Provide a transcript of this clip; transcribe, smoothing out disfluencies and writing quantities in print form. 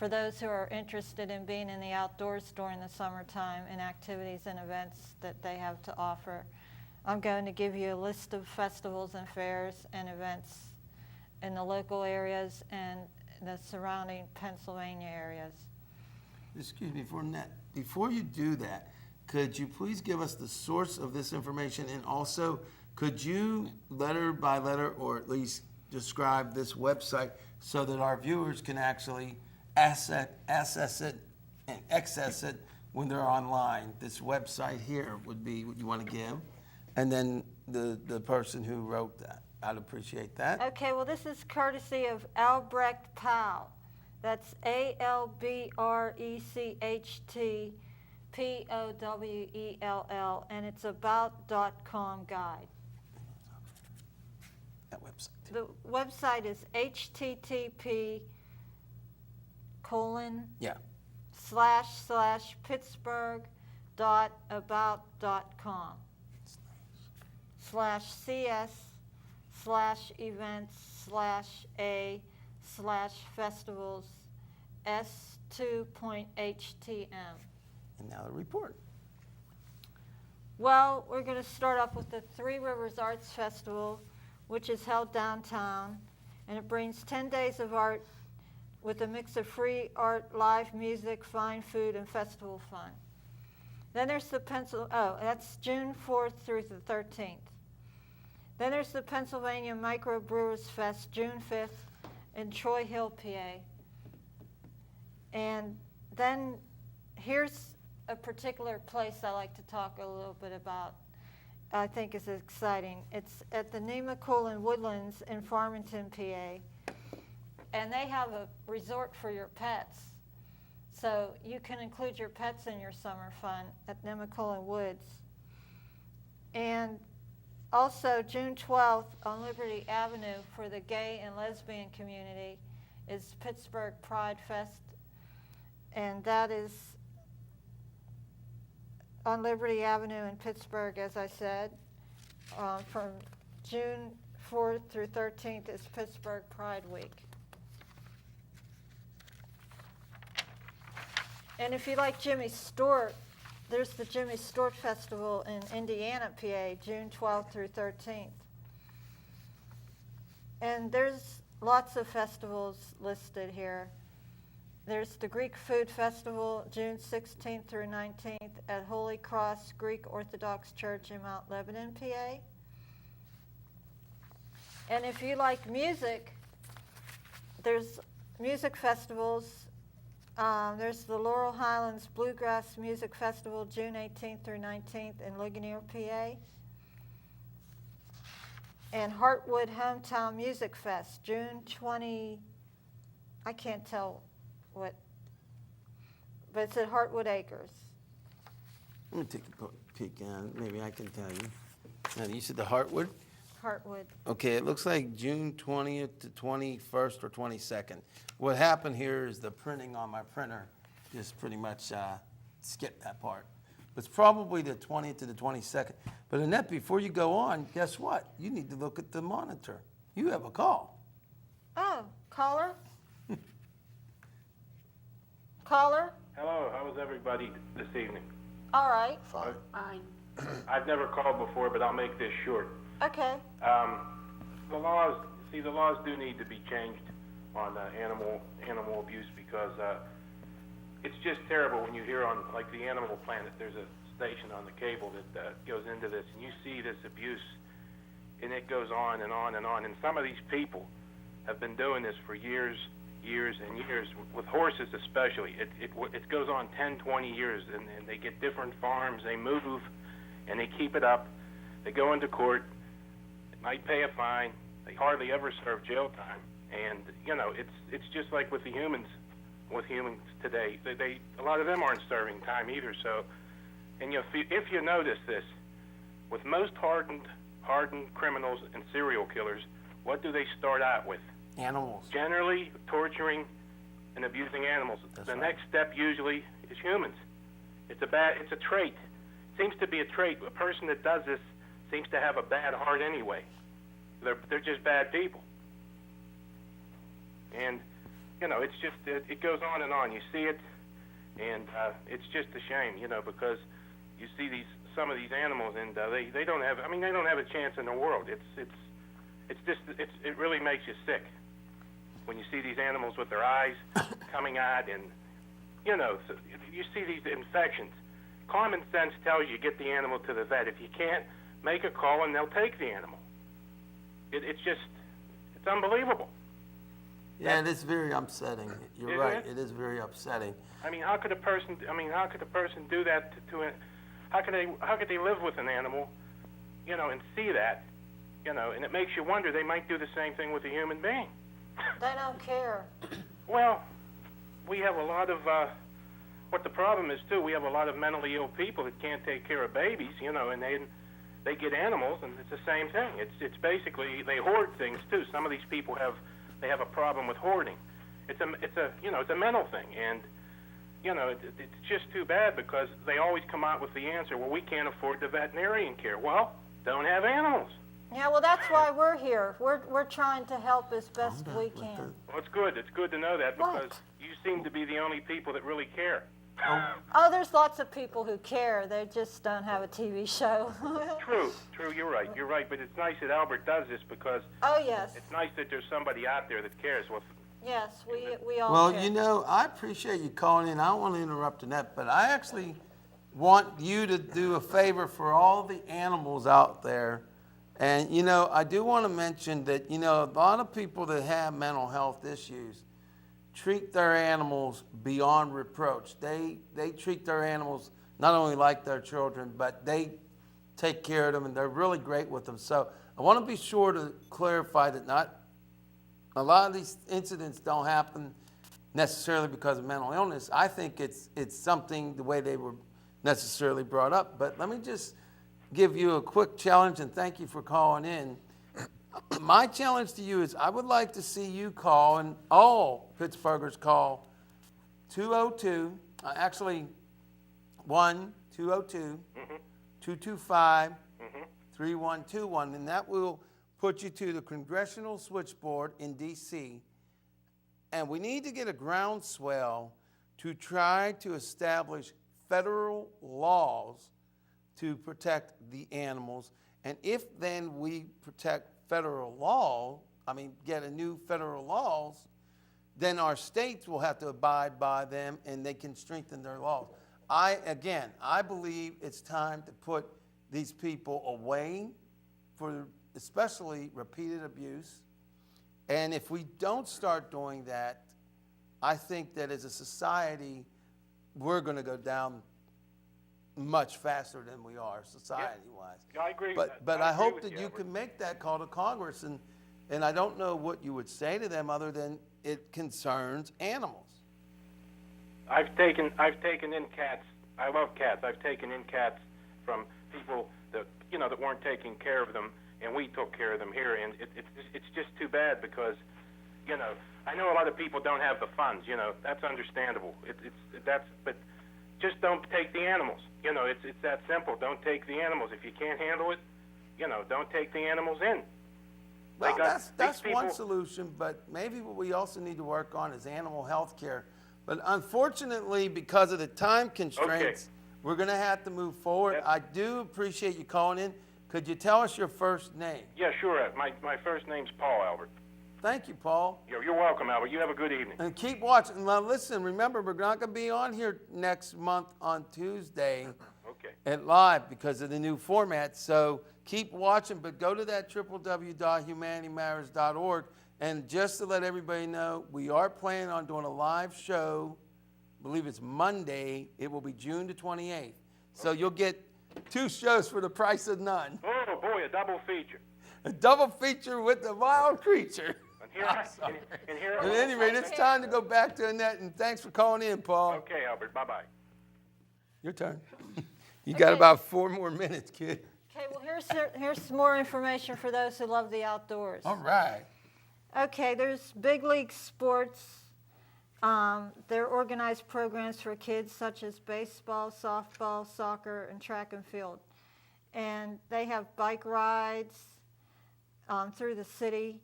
for those who are interested in being in the outdoors during the summertime and activities and events that they have to offer. I'm going to give you a list of festivals and fairs and events in the local areas and the surrounding Pennsylvania areas. Excuse me, before you do that, could you please give us the source of this information, and also could you letter by letter or at least describe this website so that our viewers can actually access it and access it when they're online? This website here would be what you want to give, and then the person who wrote that. I'd appreciate that. Okay, well, this is courtesy of Albrecht Powell. That's ALBRECHT POWELL, and it's about.com guide. That website. The website is http://pittsburgh.about.com/events/a/festivals s2.htm. And now the report. Well, we're going to start off with the Three Rivers Arts Festival, which is held downtown, and it brings 10 days of art with a mix of free art, live music, fine food, and festival fun. Then there's the that's June 4th through the 13th. Then there's the Pennsylvania Microbrewers Fest, June 5th in Troy Hill, PA. And then here's a particular place I like to talk a little bit about. I think is exciting. It's at the Nemacolin Woodlands in Farmington, PA. And they have a resort for your pets. So you can include your pets in your summer fun at Nemacolin Woods. And also June 12th on Liberty Avenue for the gay and lesbian community is Pittsburgh Pride Fest. And that is on Liberty Avenue in Pittsburgh, as I said. From June 4th through 13th is Pittsburgh Pride Week. And if you like Jimmy Stewart, there's the Jimmy Stewart Festival in Indiana, PA, June 12th through 13th. And there's lots of festivals listed here. There's the Greek Food Festival, June 16th through 19th at Holy Cross Greek Orthodox Church in Mount Lebanon, PA. And if you like music, there's music festivals. There's the Laurel Highlands Bluegrass Music Festival, June 18th through 19th in Ligonier, PA. And Heartwood Hometown Music Fest, June 20, I can't tell what, but it's at Heartwood Acres. Let me take a peek on it. Maybe I can tell you. Now, you said the Heartwood? Heartwood. Okay, it looks like June 20th to 21st or 22nd. What happened here is the printing on my printer just pretty much skipped that part. It's probably the 20th to the 22nd. But Annette, before you go on, guess what? You need to look at the monitor. You have a call. Oh, caller? Caller? Hello, how is everybody this evening? All right. Fine. I've never called before, but I'll make this short. Okay. The laws do need to be changed on animal abuse because it's just terrible when you hear on, like, the Animal Planet, there's a station on the cable that goes into this, and you see this abuse, and it goes on and on and on. And some of these people have been doing this for years and years, with horses especially. It goes on 10, 20 years, and they get different farms, they move, and they keep it up. They go into court, they might pay a fine, they hardly ever serve jail time. And, you know, it's just like with humans today. A lot of them aren't serving time either. So, and if you notice this, with most hardened criminals and serial killers, what do they start out with? Animals. Generally torturing and abusing animals. That's the right. next step usually is humans. It's a trait. It seems to be a trait. A person that does this seems to have a bad heart anyway. They're just bad people. And, you know, it's just, it goes on and on. You see it, and it's just a shame, you know, because you see some of these animals, and they don't have, I mean, they don't have a chance in the world. It really makes you sick when you see these animals with their eyes coming out, and, you know, so you see these infections. Common sense tells you get the animal to the vet. If you can't, make a call and they'll take the animal. It's unbelievable. Yeah, it is very upsetting. You're Isn't right. it? It is very upsetting. I mean, how could a person do that to a, how could they live with an animal, you know, and see that, you know, and it makes you wonder they might do the same thing with a human being. They don't care. Well, we have a lot of, what the problem is too, we have a lot of mentally ill people that can't take care of babies, you know, and they get animals, and it's the same thing. It's basically, they hoard things too. Some of these people have a problem with hoarding. It's a mental thing, and you know, it's just too bad because they always come out with the answer, well, we can't afford the veterinarian care. Well, don't have animals. Yeah, well, that's why we're here. We're trying to help as best we can. Well, it's good. It's good to know that because What? you seem to be the only people that really care. Oh, there's lots of people who care. They just don't have a TV show. True, you're right, but it's nice that Albert does this because Oh, yes. it's nice that there's somebody out there that cares. Well, Yes, we all Well, care. you know, I appreciate you calling in. I don't want to interrupt Annette, but I actually want you to do a favor for all the animals out there. And, you know, I do want to mention that, you know, a lot of people that have mental health issues treat their animals beyond reproach. They treat their animals not only like their children, but they take care of them, and they're really great with them. So I want to be sure to clarify that not a lot of these incidents don't happen necessarily because of mental illness. I think it's something the way they were necessarily brought up. But let me just give you a quick challenge, and thank you for calling in. My challenge to you is I would like to see you call, and all Pittsburghers call 202, actually 1-202-225-3121, and that will put you to the Congressional Switchboard in D.C. And we need to get a groundswell to try to establish federal laws to protect the animals. And if then we protect federal law, get a new federal laws, then our states will have to abide by them and they can strengthen their laws. I believe it's time to put these people away for especially repeated abuse. And if we don't start doing that, I think that as a society, we're going to go down much faster than we are society-wise. Yeah, I agree. But I I agree hope with that you Albert. can make that call to Congress, and I don't know what you would say to them other than it concerns animals. I've taken in cats. I love cats. I've taken in cats from people that that weren't taking care of them, and we took care of them here. And it's just too bad because I know a lot of people don't have the funds. That's understandable. But just don't take the animals. It's that simple. Don't take the animals if you can't handle it. Don't take the animals in. Well, that's these one people- solution, but maybe what we also need to work on is animal health care. But unfortunately, because of the time constraints, we're going to have to move forward. Yep. I do appreciate you calling in. Could you tell us your first name? Yeah, sure. My first name's Paul, Albert. Thank you, Paul. You're welcome, Albert. You have a good evening. And keep watching. Now, listen, remember, we're not going to be on here next month on Tuesday Okay. at live because of the new format. So keep watching, but go to that www.humanitymatters.org. And just to let everybody know, we are planning on doing a live show. I believe it's Monday. It will be June the 28th. So you'll get 2 shows for the price of none. Oh, boy, a double feature. A double feature with the wild creature. And here, and here. At any rate, it's time to go back to Annette, and thanks for calling in, Paul. Okay, Albert. Bye-bye. Your turn. You got Okay. about 4 more minutes, kid. Okay, well, here's some more information for those who love the outdoors. All right. Okay, there's big league sports. They're organized programs for kids such as baseball, softball, soccer, and track and field. And they have bike rides through the city.